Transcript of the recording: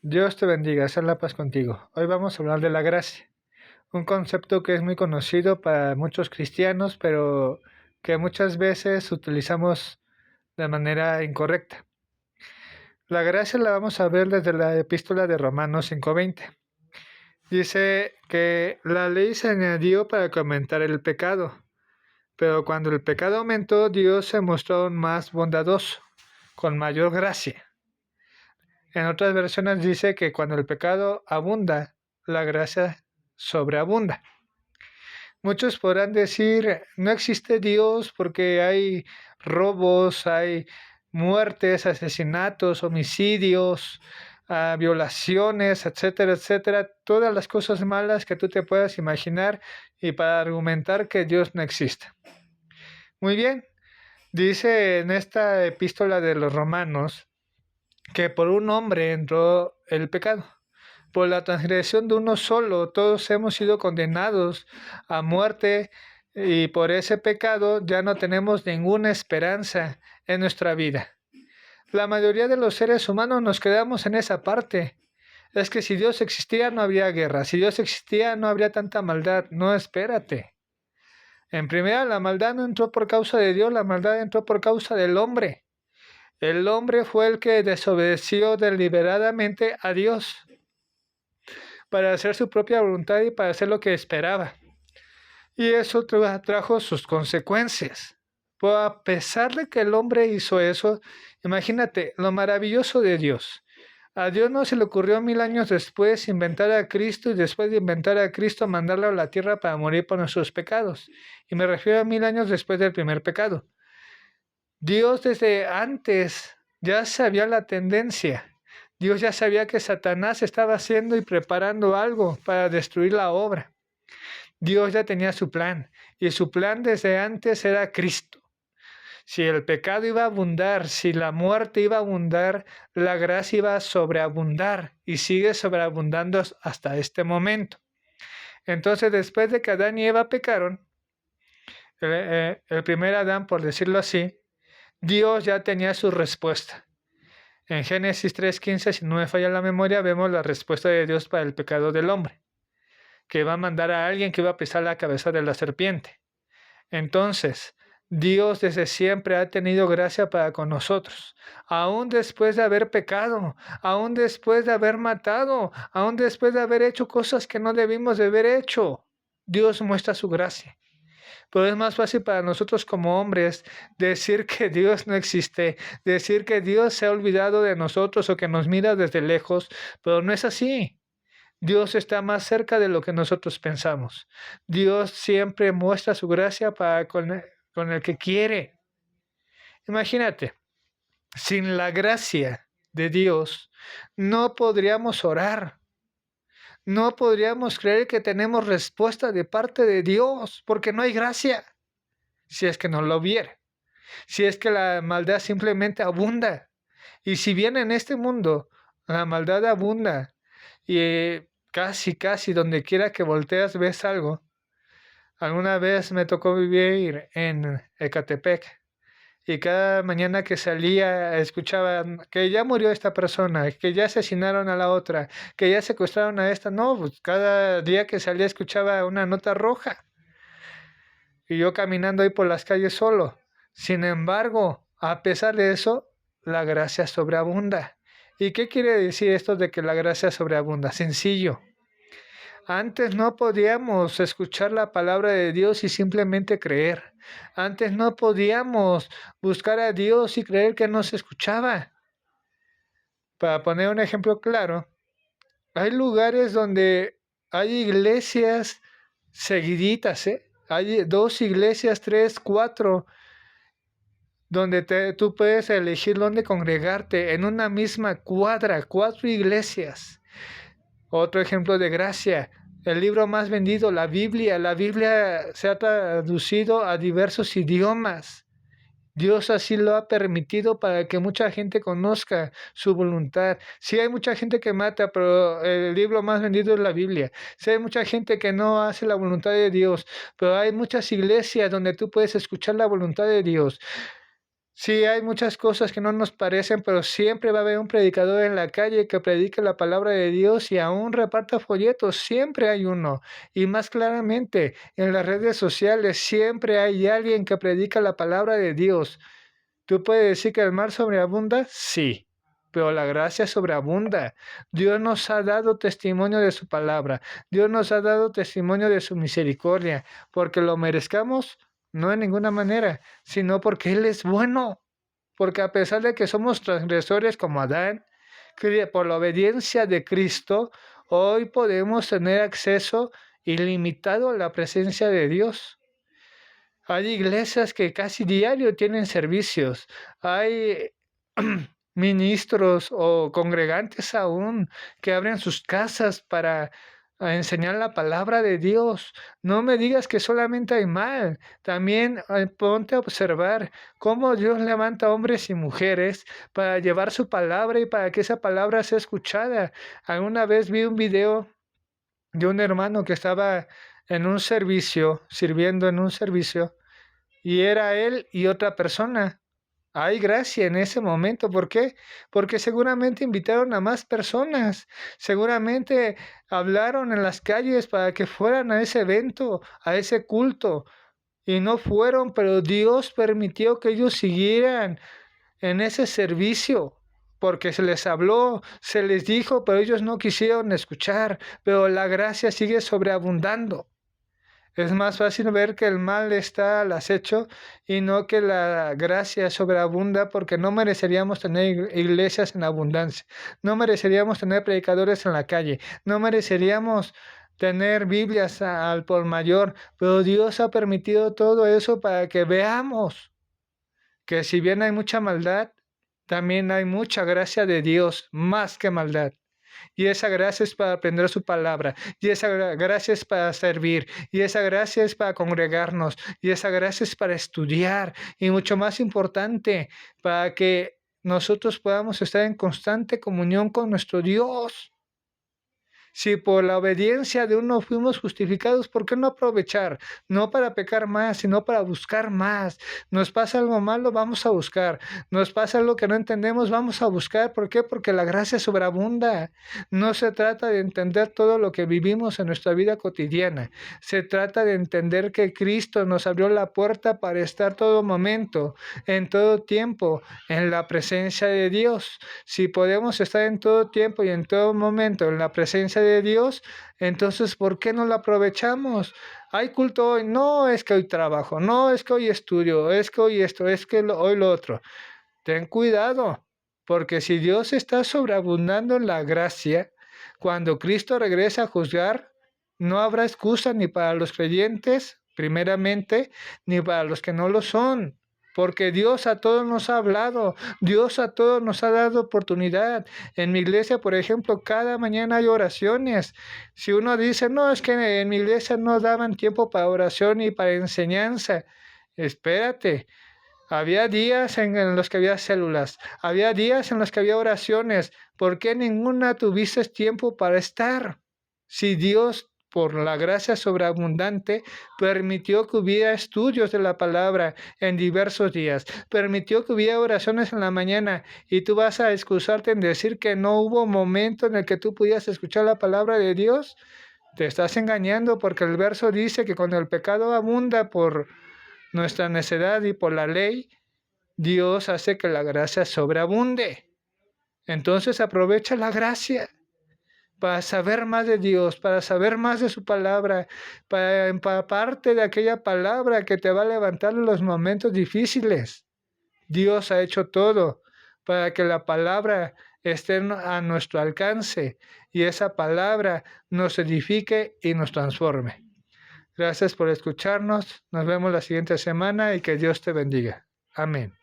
Dios te bendiga, sea la paz contigo. Hoy vamos a hablar de la gracia, un concepto que es muy conocido para muchos cristianos, pero que muchas veces utilizamos de manera incorrecta. La gracia la vamos a ver desde la epístola de Romanos 5:20. Dice que la ley se añadió para comentar el pecado, pero cuando el pecado aumentó, Dios se mostró aún más bondadoso, con mayor gracia. En otras versiones dice que cuando el pecado abunda, la gracia sobreabunda. Muchos podrán decir, no existe Dios porque hay robos, hay muertes, asesinatos, homicidios, violaciones, etcétera, etcétera, todas las cosas malas que tú te puedas imaginar y para argumentar que Dios no existe. Muy bien, dice en esta epístola de los Romanos que por un hombre entró el pecado. Por la transgresión de uno solo, todos hemos sido condenados a muerte y por ese pecado ya no tenemos ninguna esperanza en nuestra vida. La mayoría de los seres humanos nos quedamos en esa parte. Es que si Dios existía no habría guerra, si Dios existía no habría tanta maldad. No, espérate. En primera, la maldad no entró por causa de Dios, la maldad entró por causa del hombre. El hombre fue el que desobedeció deliberadamente a Dios para hacer su propia voluntad y para hacer lo que esperaba. Y eso trajo sus consecuencias. Pero a pesar de que el hombre hizo eso, imagínate lo maravilloso de Dios. A Dios no se le ocurrió 1000 años después inventar a Cristo y después de inventar a Cristo mandarlo a la tierra para morir por nuestros pecados. Y me refiero a 1000 años después del primer pecado. Dios desde antes ya sabía la tendencia. Dios ya sabía que Satanás estaba haciendo y preparando algo para destruir la obra. Dios ya tenía su plan y su plan desde antes era Cristo. Si el pecado iba a abundar, si la muerte iba a abundar, la gracia iba a sobreabundar y sigue sobreabundando hasta este momento. Entonces, después de que Adán y Eva pecaron, el primer Adán, por decirlo así, Dios ya tenía su respuesta. En Génesis 3:15, si no me falla la memoria, vemos la respuesta de Dios para el pecado del hombre, que va a mandar a alguien que va a pisar la cabeza de la serpiente. Entonces, Dios desde siempre ha tenido gracia para con nosotros, aún después de haber pecado, aún después de haber matado, aún después de haber hecho cosas que no debimos de haber hecho. Dios muestra su gracia. Pero es más fácil para nosotros como hombres decir que Dios no existe, decir que Dios se ha olvidado de nosotros o que nos mira desde lejos, pero no es así. Dios está más cerca de lo que nosotros pensamos. Dios siempre muestra su gracia para con el que quiere. Imagínate, sin la gracia de Dios no podríamos orar. No podríamos creer que tenemos respuesta de parte de Dios, porque no hay gracia, si es que no lo hubiera, si es que la maldad simplemente abunda. Y si bien en este mundo la maldad abunda y casi donde quiera que volteas ves algo. Alguna vez me tocó vivir en Ecatepec y cada mañana que salía escuchaba que ya murió esta persona, que ya asesinaron a la otra, que ya secuestraron a esta. No, pues cada día que salía escuchaba una nota roja y yo caminando ahí por las calles solo. Sin embargo, a pesar de eso, la gracia sobreabunda. ¿Y qué quiere decir esto de que la gracia sobreabunda? Sencillo. Antes no podíamos escuchar la palabra de Dios y simplemente creer. Antes no podíamos buscar a Dios y creer que nos escuchaba. Para poner un ejemplo claro, hay lugares donde hay iglesias seguiditas, ¿eh? Hay 2 iglesias, 3, 4, donde tú puedes elegir dónde congregarte en una misma cuadra, 4 iglesias. Otro ejemplo de gracia, el libro más vendido, la Biblia. La Biblia se ha traducido a diversos idiomas. Dios así lo ha permitido para que mucha gente conozca su voluntad. Sí hay mucha gente que mata, pero el libro más vendido es la Biblia. Sí hay mucha gente que no hace la voluntad de Dios, pero hay muchas iglesias donde tú puedes escuchar la voluntad de Dios. Sí, hay muchas cosas que no nos parecen, pero siempre va a haber un predicador en la calle que predique la palabra de Dios y aún reparta folletos, siempre hay uno. Y más claramente, en las redes sociales siempre hay alguien que predica la palabra de Dios. ¿Tú puedes decir que el mar sobreabunda? Sí, pero la gracia sobreabunda. Dios nos ha dado testimonio de su palabra. Dios nos ha dado testimonio de su misericordia, porque lo merezcamos, no de ninguna manera, sino porque Él es bueno. Porque a pesar de que somos transgresores como Adán, que por la obediencia de Cristo, hoy podemos tener acceso ilimitado a la presencia de Dios. Hay iglesias que casi diario tienen servicios. Hay ministros o congregantes aún que abren sus casas para enseñar la palabra de Dios. No me digas que solamente hay mal. También ponte a observar cómo Dios levanta hombres y mujeres para llevar su palabra y para que esa palabra sea escuchada. Alguna vez vi un video de un hermano que estaba en un servicio, sirviendo en un servicio, y era él y otra persona. Hay gracia en ese momento. ¿Por qué? Porque seguramente invitaron a más personas. Seguramente hablaron en las calles para que fueran a ese evento, a ese culto. Y no fueron, pero Dios permitió que ellos siguieran en ese servicio. Porque se les habló, se les dijo, pero ellos no quisieron escuchar. Pero la gracia sigue sobreabundando. Es más fácil ver que el mal está al acecho y no que la gracia sobreabunda, porque no mereceríamos tener iglesias en abundancia, no mereceríamos tener predicadores en la calle, no mereceríamos tener Biblias al por mayor, pero Dios ha permitido todo eso para que veamos que si bien hay mucha maldad, también hay mucha gracia de Dios, más que maldad. Y esa gracia es para aprender su palabra. Y esa gracia es para servir. Y esa gracia es para congregarnos. Y esa gracia es para estudiar. Y mucho más importante, para que nosotros podamos estar en constante comunión con nuestro Dios. Si por la obediencia de uno fuimos justificados, ¿por qué no aprovechar? No para pecar más, sino para buscar más. Nos pasa algo malo, vamos a buscar. Nos pasa algo que no entendemos, vamos a buscar. ¿Por qué? Porque la gracia sobreabunda. No se trata de entender todo lo que vivimos en nuestra vida cotidiana. Se trata de entender que Cristo nos abrió la puerta para estar todo momento, en todo tiempo, en la presencia de Dios. Si podemos estar en todo tiempo y en todo momento en la presencia de Dios, entonces ¿por qué no lo aprovechamos? ¿Hay culto hoy? No, es que hoy trabajo, no, es que hoy estudio, es que hoy esto, es que hoy lo otro. Ten cuidado, porque si Dios está sobreabundando en la gracia, cuando Cristo regresa a juzgar, no habrá excusa ni para los creyentes, primeramente, ni para los que no lo son. Porque Dios a todos nos ha hablado, Dios a todos nos ha dado oportunidad. En mi iglesia, por ejemplo, cada mañana hay oraciones. Si uno dice, no, es que en mi iglesia no daban tiempo para oración y para enseñanza, espérate. Había días en los que había células, había días en los que había oraciones. ¿Por qué ninguna tuviste tiempo para estar? Si Dios, por la gracia sobreabundante, permitió que hubiera estudios de la palabra en diversos días, permitió que hubiera oraciones en la mañana, y tú vas a excusarte en decir que no hubo momento en el que tú pudieras escuchar la palabra de Dios. Te estás engañando, porque el verso dice que cuando el pecado abunda por nuestra necedad y por la ley, Dios hace que la gracia sobreabunde. Entonces aprovecha la gracia para saber más de Dios, para saber más de su palabra, para empaparte de aquella palabra que te va a levantar en los momentos difíciles. Dios ha hecho todo para que la palabra esté a nuestro alcance y esa palabra nos edifique y nos transforme. Gracias por escucharnos. Nos vemos la siguiente semana y que Dios te bendiga. Amén.